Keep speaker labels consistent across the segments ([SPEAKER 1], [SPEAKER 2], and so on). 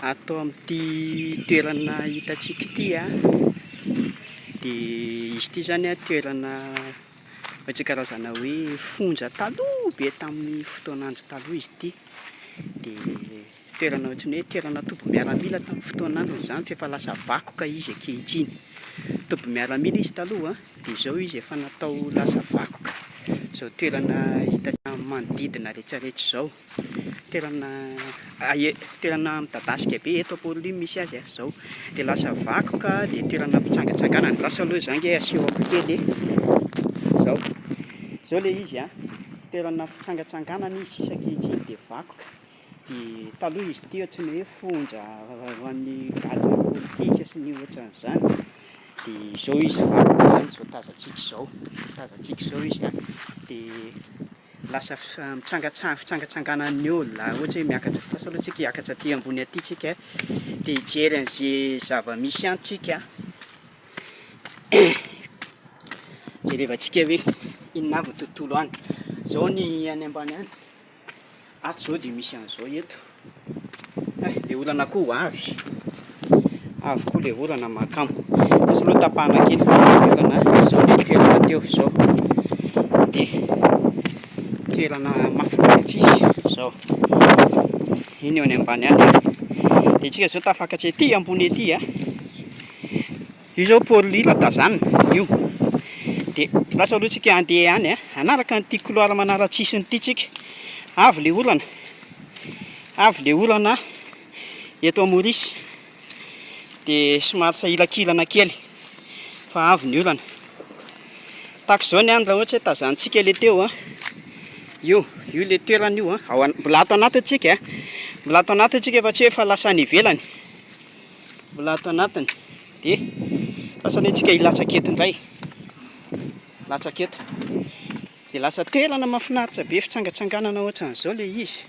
[SPEAKER 1] Atao amin'ity toerana hitantsika ity dia izy ity zany toerana ohatry karazana hoe fonja taloha be tamin'ny fotoan'andro taloha izy ity. Dia toerana ohatry ny hoe toerana toby miaramila tamin'ny fotoan'andro izany fa efa lasa vakoka izy ankehitriny. Toby miaramila izy taloha dia izao izy efa natao lasa vakoka. Izao toerana hitantsika manodidina rehetrarehetra izao. Toerana midadasika be eto Ampôlolia misy azy izao. Dia lasa vakoka dia toerana mpitsangatsanganana. Lasa aloha izany nge asehoko kely izao. Izao ilay izy toerana fitsangatsanganana izy sisa ankehitriny dia vakoka. Dia taloha izy ity ohatry ny hoe fonja ho an'ny gadra politika sy ny ohatran'izany. Dia izao izy vakoka izany izao tazantsika izao izy dia lasa fitsangatsanganan'ny olona ohatra hoe miakatra lasa aloha tsika hiakatra aty ambony aty tsika dia hijery an'izay zava-misy antsika jerevantsika hoe inona avy ny tontolo any. Izao ny any ambany any ato izao dia misy an'izao eto. Ilay olana koa avy koa ilay olana makamo. Lasa aloha tapahana kely fa avy olana izao ilay toerana teo izao. Dia toerana mahafinaritra izy izao. Iny eo any ambany any dia isika izao tafakatra ety ambony ety io izao Ampôlolia tazanina io. Dia lasa aloha tsika handeha any hanaraka an'ity couloir manaratsisiny ity tsika. Avy ilay olana eto Maorisy dia somary sahilakilana kely fa avy ny olana. Tahaka izao ny andro ohatra hoe tazantsika ilay teo io ilay toerana io mbola ato anatiny tsika mbola ato anatiny tsika efa tsy hoe efa lasa any ivelany, mbola ato anatiny. Dia lasa antsika hilatsaka eto indray, latsaka eto dia lasa toerana mahafinaritra be fitsangatsanganana ohatran'izao ilay izy.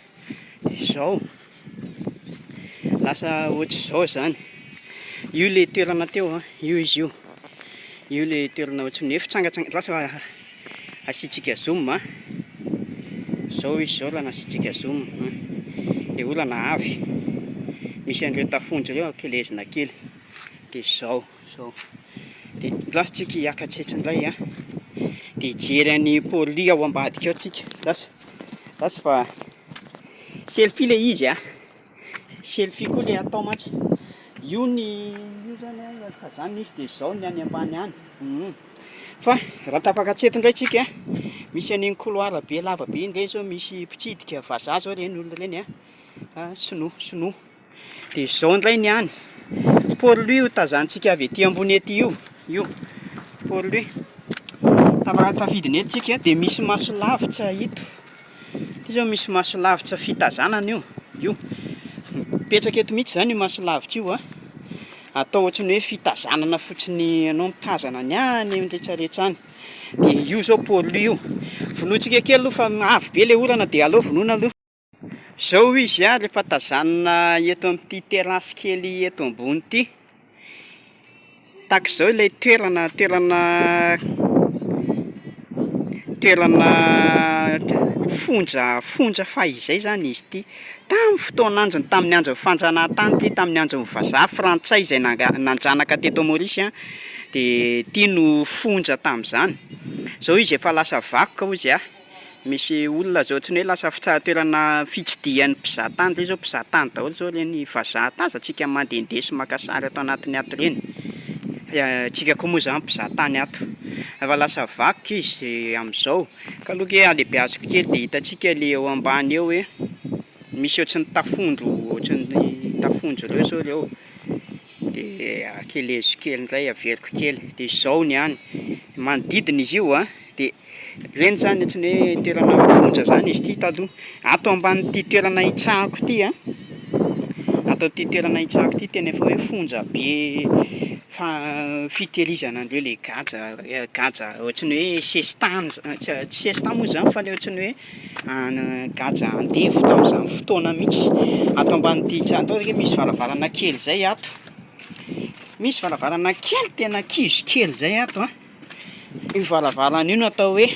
[SPEAKER 1] Dia izao lasa ohatr'izao izany. Io ilay toerana teo io izy io ilay toerana ohatry ny hoe fitsangatsangana. Lasa asiantsika zoom izao izy izao raha nasiantsika zoom. Dia olana avy misy an'ireo tafondro ireo ankelezina kely. Dia izao dia lasa tsika hiakatra indray dia hijery an'ny Ampôlolia ao ambadika ao tsika. Lasa fa selfie ilay izy selfie koa ilay atao mantsy. Io zany tazanina izy dia izao ny any ambany any. Fa raha tafakatra eto indray tsika misy an'iny couloir be lava be indray zao misy mpitsidika vazaha zao ireny olona ireny sinoa. Dia izao indray ny any Ampôlolia tazantsika avy ety ambony ety io Ampôlolia. Tafidiny eto tsika dia misy maso lavitra ito. Izao misy maso lavitra fitazanana io mipetraka eto mihitsy izany io maso lavitra io atao ohatry ny hoe fitazanana fotsiny ianao mitazana ny any rehetrarehetra any. Dia io zao Ampôlolia io vonoantsika kely aloha fa avy be ilay olana dia aleo vonoina aloha. Izao izy rehefa tazanina eto amin'ity terasy kely eto ambony ity. Tahaka izao ilay toerana fonja fahizay zany izy ity tamin'ny fotoan'androny, tamin'ny andron'ny fanjanahantany ity, tamin'ny andron'ny vazaha frantsay izay nanjanaka teto Maorisy dia ity no fonja tamin'izany. Izao izy efa lasa vakoka hozy misy olona zao ohatry ny hoe lasa toerana fitsidihan'ny mpizahatany. Ilay zao mpizahatany daholo zao ireny vazaha tazantsika mandehandeha sy maka sary ato anatiny ato ireny. Tsika koa moa izany mpizahatany ato. Efa lasa vakoka izy amin'izao ka aloha ke alehibe kely dia hitantsika ilay eo ambany eo hoe misy ohatry ny tafondro ireo zao ireo. Dia akelezo kely indray averiko kely. Dia izao ny any manodidina izy io dia ireny zany ohatry ny hoe toerana fonja zany izy ity taloha. Ato ambanin'ity toerana hitsahako ity tena efa hoe fonja be fitehirizana an'ireo ilay gadra ohatry ny hoe sestany, tsy sestany moa izany fa ilay ohatry ny hoe gadra andefo tamin'izany fotoana mihitsy. Ato ambanin'ity atao misy varavarana kely izay ato. Misy varavarana kely tena kizo kely izay ato io varavarana io no atao hoe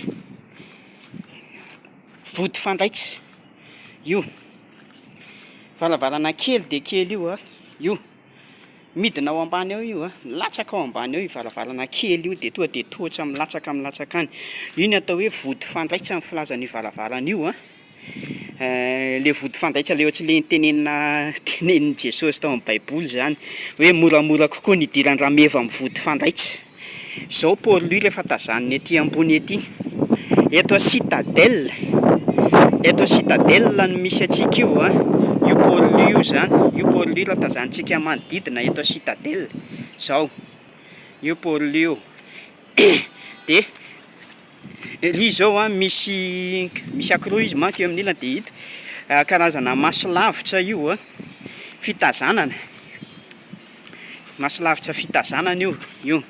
[SPEAKER 1] vody fandraitsy io. Varavarana kely de kely io a, io midina ao ambany ao io a, milatsaka ao ambany ao io varavarana kely io de tonga de tohatra milatsaka any. Io ny atao hoe vody fandraitra amin'ny filazan'io varavarana io a. Le vody fandraitra le ohatry le tenenin Jesosy tao amin'ny baiboly zany hoe moramora kokoa ny idiran'ny rameva amin'ny vody fandraitra. Zao Paul io rehefa tazaniny ety ambony ety. Eto citadelle no misy atsika io a. Io Paul io zany, io Paul io raha tazanitsika manodidina eto citadelle. Zao, io Paul io. De ry zao a misy akory izy manko eo amin'ilany de hita karazana masolavitra io a fitazanana. Masolavitra fitazanana io.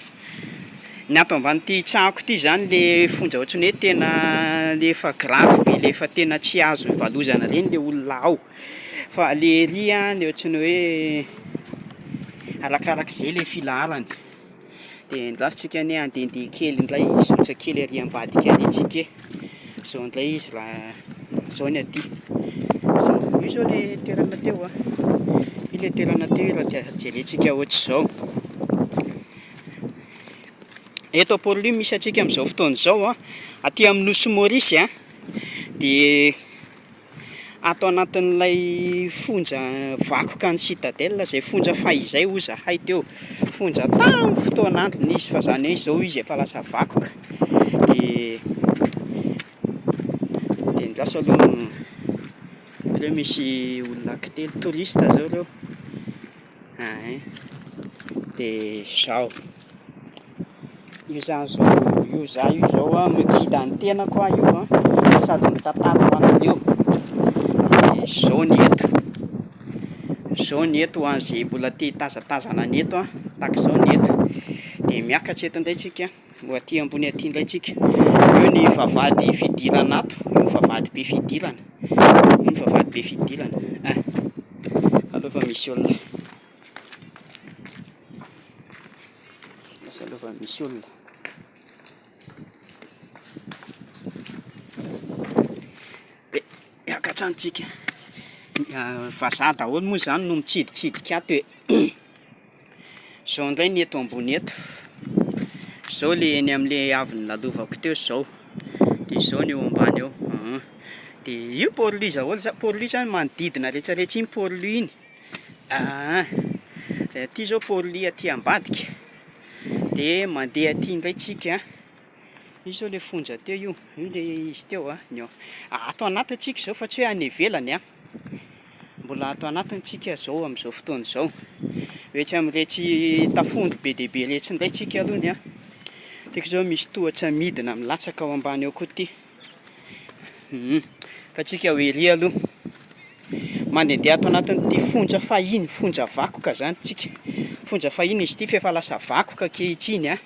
[SPEAKER 1] Ny ato amban'ity tsahako ity zany le fonja ohatrany hoe tena le efa grave be, le efa tena tsy azo ivalozana reny le olona ao. Fa le ery a le ohatrany hoe arakarak'izay le filaharany. De andrasitsika anie andehandeha kely indray isotsa kely ery ambadika ery tsika. Zao indray izy raha zao ny aty. Io zao le toerana teo a. Io le toerana teo raha jerentsika ohatr'izao. Eto Paul io misy atsika amin'izao fotoana izao a, aty amin'ny nosy Maorisy a, de ato anatin'ilay fonja vakoka ny citadelle zay fonja fahizay zahay teo. Fonja tamin'ny fotoan'androny izy fa zany hoe izao izy efa lasa vakoka. De ndraso aloha reo misy olona telo touriste zao reo. De zao. Io zao a mikidy ny tenako a io a, sady mitantara ho anareo. Zao ny eto ho an'izay mbola te hitazatazana ny eto a, tahak'izao ny eto. De miakatra eto indray tsika, ho aty ambony aty indray tsika. Io ny vavahady fidirana ato, io vavahady be fidirana. Aloha fa misy olona. Miakatra antsika. Vazaha daholo moa zany no mitsiditsidika ato hoe. Zao indray ny eto ambony eto. Zao le eny amin'le avy nalovako teo zao. De zao ny eo ambany eo. De io Paul io zany manodidina rehetrarehetra iny Paul iny. Ty zao Paul aty ambadika. De mandeha aty indray tsika. Io zao le fonja teo io le izy teo a. Ato anaty tsika zao fa tsy hoe any ivelany a. Mbola ato anatiny tsika zao amin'izao fotoana zao. Rehetra amin'iretsy tafondro be dia be rehetra indray tsika alohany a. Tiako zao misy tohatra midina milatsaka ao ambany ao koa ty. Fa tsika ho ery aloha. Mandehandeha ato anatin'ity fonja fahiny, fonja vakoka zany tsika. Fonja fahiny izy ity fa efa lasa vakoka ankehitriny a.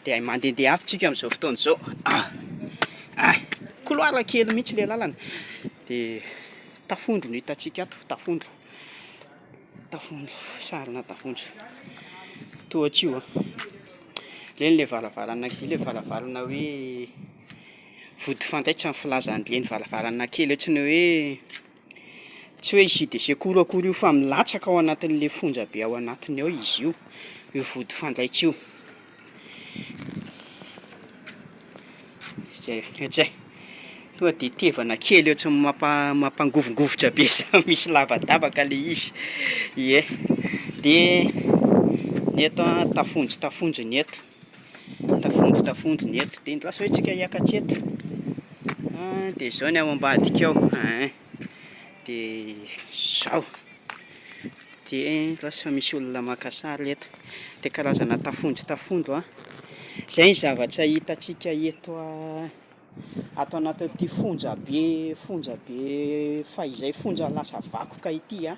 [SPEAKER 1] De mandehandeha avy tsika amin'izao fotoana zao. Couloir kely mihitsy le lalana. De tafondro no hitantsika ato, tafondro, sarina tafondro. Tohatra io a. Leny le varavarana hoe vody fandraitra amin'ny filazan'ireny varavarana kely ohatrany hoe tsy hoe izy de sy akory io fa milatsaka ao anatin'le fonja be ao anatiny ao izy io vody fandraitra io. Zay. Tonga de tevana kely ohatrany mampangovingovotra be sa misy lavadavaka le izy. De ny eto tafondro ny eto. Tafondro ny eto. De ndraso hoe tsika hiakatra eto. De zao ny ao ambadika ao. De zao. De ndraso misy olona maka sary eto. De karazana tafondro a. Zay ny zavatra hitantsika eto ato anatin'ity fonja be fahizay fonja lasa vakoka ity a.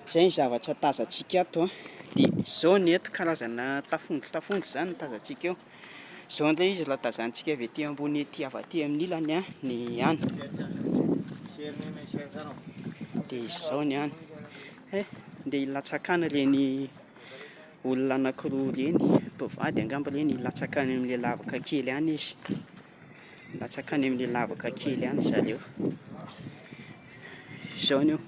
[SPEAKER 1] Zay ny zavatra tazantsika ato a. De zao ny eto karazana tafondro zany no tazantsika eo. Zao indray izy raha tazantsika avy ety ambony ety avy aty amin'ny ilany a ny any. De zao ny any. Ndeha hilatsakana reny olona anankiroa reny, mpivady angamba reny hilatsakany amin'le lavaka kely any izy. Hilatsakany amin'le lavaka kely any zareo. Zao ny eo.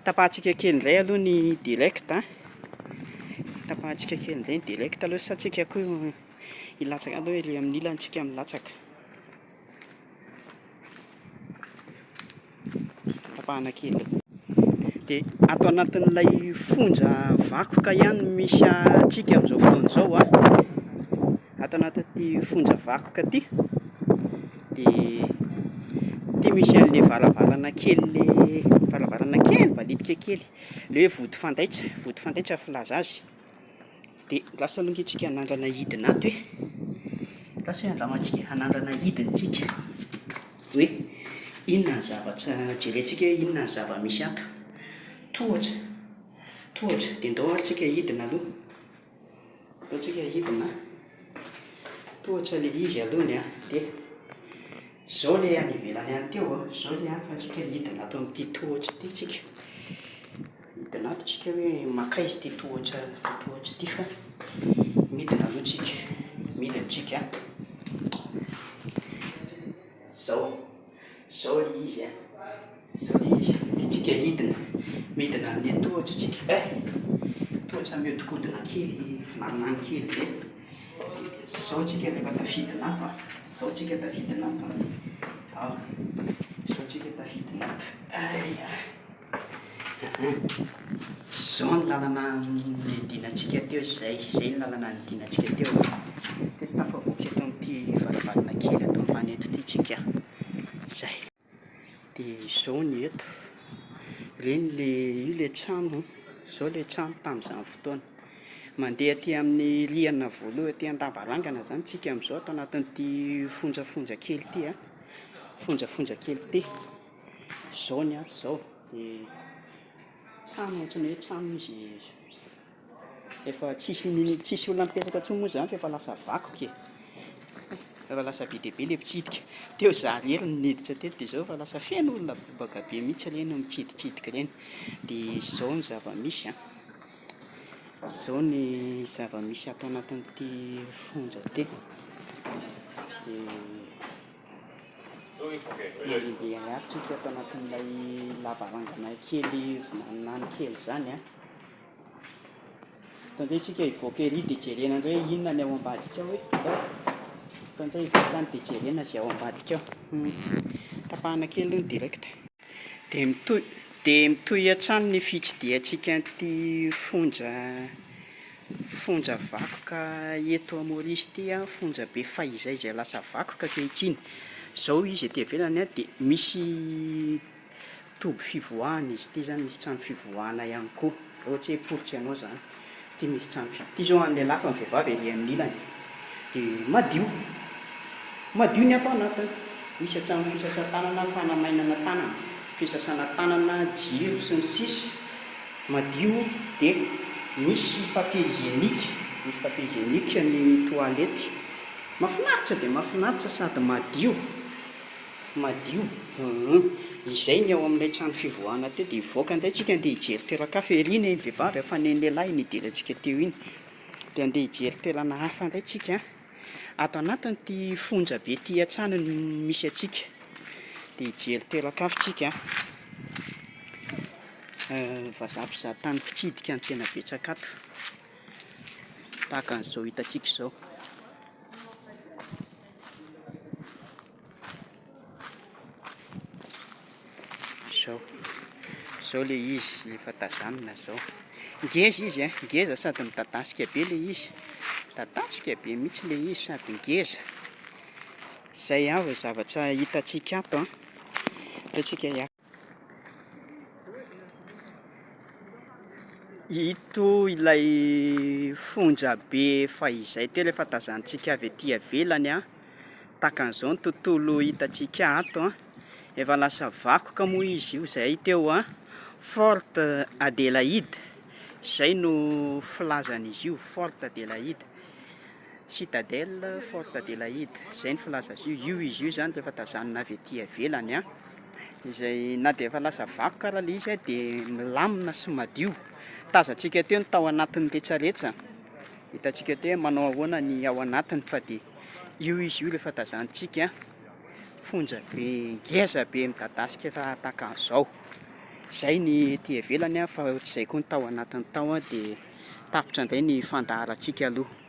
[SPEAKER 1] Tapahantsika kely indray aloha ny direct tapahantsika kely indray ny direct aloha satsika koa ilatsaka aloha hoe le amin'ny ilantsika milatsaka. Tapahana kely dia ato anatin'ilay fonja vakoka ihany misy antsika amin'izao fotoana izao ato anatin'ity fonja vakoka ty dia misy an'le varavarana kely balitika kely le hoe vody fandaitsa filaza azy. Dia lasa alongantsika hanandrana hidina ato lasa andramantsika hanandrana hidintsika hoe inona ny zavatra jerentsika hoe inona ny zava-misy ato. Tohatra dia ndao antsika hidina aloha, ataontsika hidina tohatra le izy alohany dia zao le any ivelany any teo zao le afantsika hidina ato amin'ity tohatra ity tsika hidina ato tsika hoe maka izy ity tohatra ity fa midina aloha tsika midintsika zao le izy dia tsika midina amin'le tohatra tsika tohatra mihodinkodina kely finarinany kely zay zao tsika rehefa tafidina ato zao tsika tafidina ato zao ny lalana nidinantsika teo zay ny lalana nidinantsika teo dia tafavoaka eto amin'ity varavarana kely ato ambany eto ity tsika zay. Dia zao ny eto reny le trano zao le trano tamin'izany fotoana mandeha aty amin'ny rihana voalohany aty an-davarangana zany tsika amin'izao ato anatin'ity fonjafonja kely ity fonjafonja kely ity zao ny ato zao dia trano ohatran'ny hoe trano izy efa tsisy olona mipetraka intsony moa zany fa efa lasa vakoka efa lasa be dia be le mpitsidika teo zary hely niditra teto dia zao efa lasa feno olona bobaka be mihitsy ireny mitsiditsidika ireny. Dia zao ny zava-misy zao ny zava-misy ato anatin'ity fonja ity dia mandeha atsika ato anatin'ilay lavarangana kely vinanany kely zany tandray tsika hivoaka ery dia jerena indray hoe inona ny ao ambadika ao tandray hivoaka any dia jerena izay ao ambadika ao. Tapahana kely aloha ny direct dia mitohy hatrany ny fitsidihantsika an'ity fonja vakoka eto Maurice ity fonja be fahizay izay lasa vakoka ankehitriny. Zao izy ety ivelany dia misy toby fivoahana izy ity zany, misy trano fivoahana ihany koa ohatra hoe poritra ianao zany ity misy trano ity zao an'le lafa ny vehivavy ery amin'ny ilany dia madio ny ato anatiny misy hatrany fisasan-tanana fanamainana tanana fisasana tanana jiro sy ny sisa madio. Dia misy papier hygiénique ny toalety mahafinaritra dia mahafinaritra sady madio izay ny ao amin'ilay trano fivoahana teo. Dia hivoaka indray tsika andeha hijery toeran-kafa ery ny vehivavy hafaneny lehilahy nidirantsika teo iny dia andeha hijery toerana hafa indray tsika ato anatin'ity fonja be ity hatrany no misy antsika dia hijery toeran-kafa tsika vazaha-mpizahatany fitsidika ny tena betsaka ato tahaka an'izao hitantsika izao. Zao le izy efa tazanina zao ngeza izy ngeza sady midadasika be le izy midadasika be mihitsy le izy sady ngeza zay avy zavatra hitantsika ato hitantsika ito ilay fonja be fahizay teo efa tazantsika avy ety ivelany tahaka an'izao ny tontolo hitantsika ato efa lasa vakoka moa izy io zay teo Forte Adélaïde zay no filazan'izy io Forte Adélaïde Citadelle Forte Adélaïde zay ny filaza azy io izy io zany efa tazanina avy ety ivelany izay na dia efa lasa vakoka raha le izy dia milamina sy madio. Tazantsika teo ny tao anatin'ny rehetrarehetra hitantsika teo manao ahoana ny ao anatiny fa dia io izy io rehefa tazantsika fonja be ngeza be midadasika tahaka an'izao Zay ny ety ivelany fa ohatr'izay koa ny tao anatin'ny tao dia tapitra indray ny fandaharantsika aloha.